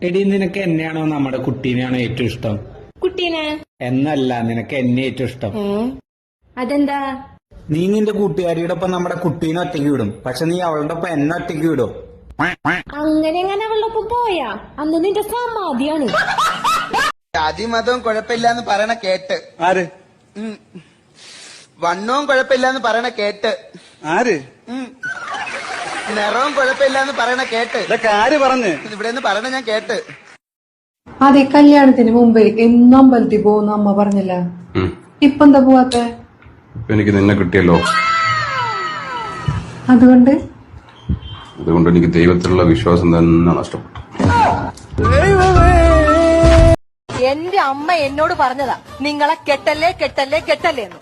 എടി, നിനക്ക് എന്നെയാണോ നമ്മുടെ കുട്ടീനെയാണോ ഏറ്റവും ഇഷ്ടം? കുട്ടീനെ എന്നല്ല, നിനക്ക് എന്നെ ഏറ്റവും ഇഷ്ടം. അതെന്താ? നീ നിന്റെ കൂട്ടുകാരിയുടെ ഒപ്പം നമ്മുടെ കുട്ടീനെ ഒറ്റയ്ക്ക് വിടും, പക്ഷെ നീ അവളുടെ ഒപ്പം എന്നെ ഒറ്റയ്ക്ക് വിടും. അങ്ങനെ എങ്ങനെ അവളുടെ ഒപ്പം പോയാ അന്ന് നിന്റെ സമാധിയാണ്. ജാതിമതവും കുഴപ്പമില്ലാന്ന് പറയണ കേട്ട്. ആര്? വണ്ണവും കുഴപ്പമില്ലാന്ന് പറയണ കേട്ട്. ആര്? നിറവും കുഴപ്പമില്ലാന്ന് പറയണ കേട്ട്. ഇതൊക്കെ ആര് പറഞ്ഞ്? ഇവിടെ നിന്ന് പറയണ ഞാൻ കേട്ട്. അതെ, കല്യാണത്തിന് മുമ്പ് എന്നും അമ്പലത്തിൽ പോകുന്ന അമ്മ പറഞ്ഞല്ല, ഇപ്പൊ എന്താ പോവാത്തെ? എനിക്ക് നിന്നെ കിട്ടിയല്ലോ, അതുകൊണ്ട് എനിക്ക് ദൈവത്തിലുള്ള വിശ്വാസം തന്നെ നഷ്ടപ്പെട്ടു. എന്റെ അമ്മ എന്നോട് പറഞ്ഞതാ, നിങ്ങളെ കെട്ടല്ലേ കെട്ടല്ലേ കെട്ടല്ലേ എന്ന്.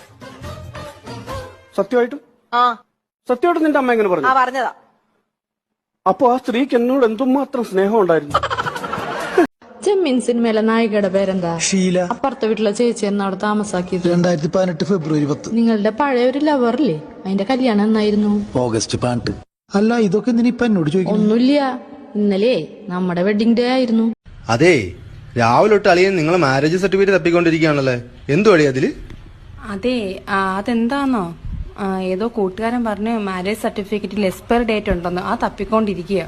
സത്യമായിട്ടും? ആ സത്യമായിട്ടും നിന്റെ അമ്മ എങ്ങനെ പറഞ്ഞു? പറഞ്ഞതാ. അപ്പൊ ആ സ്ത്രീക്ക് എന്നോട് എന്തുമാത്രം സ്നേഹം ഉണ്ടായിരുന്നു. ചെമ്മീൻ സിനിമയിലെ നായികയുടെ പേരെന്താ? ഷീല. അപ്പുറത്തെ വീട്ടിലെ ചേച്ചി എന്നാണ് താമസാക്കിയത്? 2018 ഫെബ്രുവരി 10. നിങ്ങളുടെ പഴയ ഒരു ലവറില്ലേ, അതിന്റെ കല്യാണം എന്നായിരുന്നു? ഓഗസ്റ്റ് 12. അല്ല, ഇതൊക്കെ എന്തിനിപ്പ എന്നോട് ചോദിക്കുന്നു? ഒന്നുമില്ല, ഇന്നലെ നമ്മുടെ വെഡിങ് ഡേ ആയിരുന്നു. അതെ, രാവിലെ തൊട്ട് അളിയൻ നിങ്ങളെ മാരേജ് സർട്ടിഫിക്കറ്റ് തപ്പിക്കൊണ്ടിരിക്കുകയാണല്ലേ. എന്തു അളിയ അതില്? അതെ, അതെന്താന്നോ, ഏതോ കൂട്ടുകാരൻ പറഞ്ഞു മാരേജ് സർട്ടിഫിക്കറ്റിൽ എക്സ്പയർ ഡേറ്റ് ഉണ്ടെന്ന്, ആ തപ്പിക്കൊണ്ടിരിക്കുക.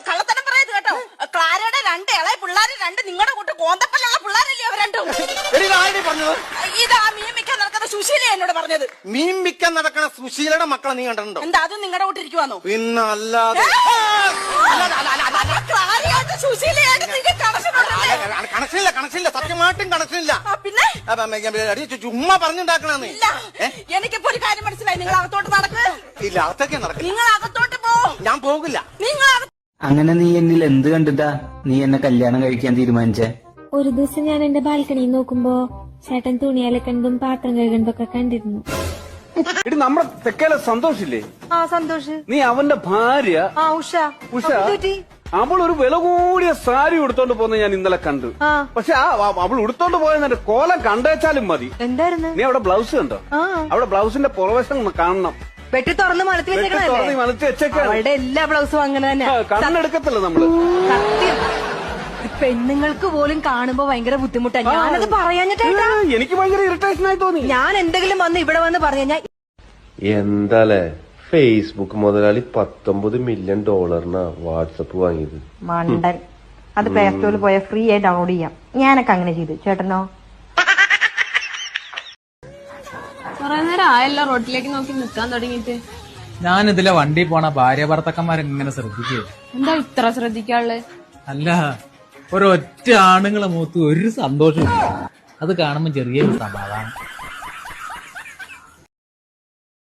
കള്ളത്തരം പറയത് കേട്ടോ. ക്ലാരയുടെ 2 ഇളയ പിള്ളേര്, 2 നിങ്ങളുടെ കൂട്ട് കോന്തപ്പല്ലുള്ള പിള്ളേരല്ലേ അവർ രണ്ടും? ഇതാ മീൻ മിക്കാൻ നടക്കുന്ന സുശീല എന്നോട് പറഞ്ഞത്. മീൻ മിക്കാൻ നടക്കണ സുശീലയുടെ മക്കളെ നീ കണ്ടിട്ടുണ്ടോ? എന്താ അതും നിങ്ങളുടെ കൂട്ടിരിക്കുവാന്നോ? പിന്നെ അല്ലാതെ. കണക്ഷനില്ല, സത്യമായിട്ടും കണക്ഷനില്ല. പിന്നെ ചുമ്മാ പറഞ്ഞുണ്ടാക്കണേ. എനിക്കിപ്പോ ഒരു കാര്യം മനസ്സിലായി, നിങ്ങൾ അകത്തോട്ട് നടക്ക്. ഇല്ല, അകത്തേക്ക് നടക്കും. നിങ്ങൾ അകത്തോട്ട് പോ. ഞാൻ പോകില്ല. നിങ്ങൾ അങ്ങനെ നീ എന്നിൽ എന്ത് കണ്ടിട്ടാ നീ എന്നെ കല്യാണം കഴിക്കാൻ തീരുമാനിച്ചേ? ഒരു ദിവസം ഞാൻ എന്റെ ബാൽക്കണിയിൽ നോക്കുമ്പോ ചേട്ടൻ തുണിയലക്കണ്ടതും പാത്രം കഴുകണ്ടതൊക്കെ കണ്ടിരുന്നു. എടി, നമ്മുടെ തെക്കേലെ സന്തോഷില്ലേ? സന്തോഷ്, നീ അവന്റെ ഭാര്യ ഉഷ. അവൾ ഒരു വില കൂടിയ സാരി ഉടുത്തോണ്ട് പോകുന്ന ഞാൻ ഇന്നലെ കണ്ടു. പക്ഷെ അവൾ ഉടുത്തോണ്ട് പോയെന്നെ കോലം കണ്ടേച്ചാലും മതി. എന്തായിരുന്നു? നീ അവിടെ ബ്ലൗസ് കണ്ടോ? അവിടെ ബ്ലൗസിന്റെ പുറവശം കാണണം. വെട്ടി തുറന്ന് മലത്തി വെച്ചേക്കണേ. അവളുടെ എല്ലാ ബ്ലൗസും അങ്ങനെ തന്നെ. കണ്ണെടുക്കത്തില്ല നമ്മള്. സത്യം, പെണ്ണുങ്ങൾക്ക് പോലും കാണുമ്പോ ഭയങ്കര ബുദ്ധിമുട്ടാണ്. ഞാനത് പറയാഞ്ഞിട്ടാ. എനിക്ക് ഭയങ്കര ഇറിറ്റേഷൻ ആയി തോന്നി. ഞാൻ എന്തെങ്കിലും വന്ന് ഇവിടെ വന്ന് പറഞ്ഞാ എന്താലേ, ഫേസ്ബുക്ക് മുതലാളി $19 മില്യൺ വാട്സപ്പ് വാങ്ങിയത്. മണ്ടൻ. അത് പ്ലേ സ്റ്റോറിൽ പോയാൽ ഫ്രീ ആയി ഡൗൺലോഡ് ചെയ്യാം. ഞാനൊക്കെ അങ്ങനെ ചെയ്തു. ചേട്ടനോ? കുറെ നേരം ആയല്ലോ റോട്ടിലേക്ക് നോക്കി നിൽക്കാൻ തുടങ്ങിയിട്ട്. ഞാനിതിലെ വണ്ടി പോണ ഭാര്യ ഭർത്താക്കന്മാരെങ്ങനെ ശ്രദ്ധിക്കുക? എന്താ ഇത്ര ശ്രദ്ധിക്കാനുള്ളത്? അല്ല, ഒരൊറ്റ ആണുങ്ങളെ മുഖത്ത് ഒരു സന്തോഷം, അത് കാണുമ്പോ ചെറിയൊരു സമാധാനം.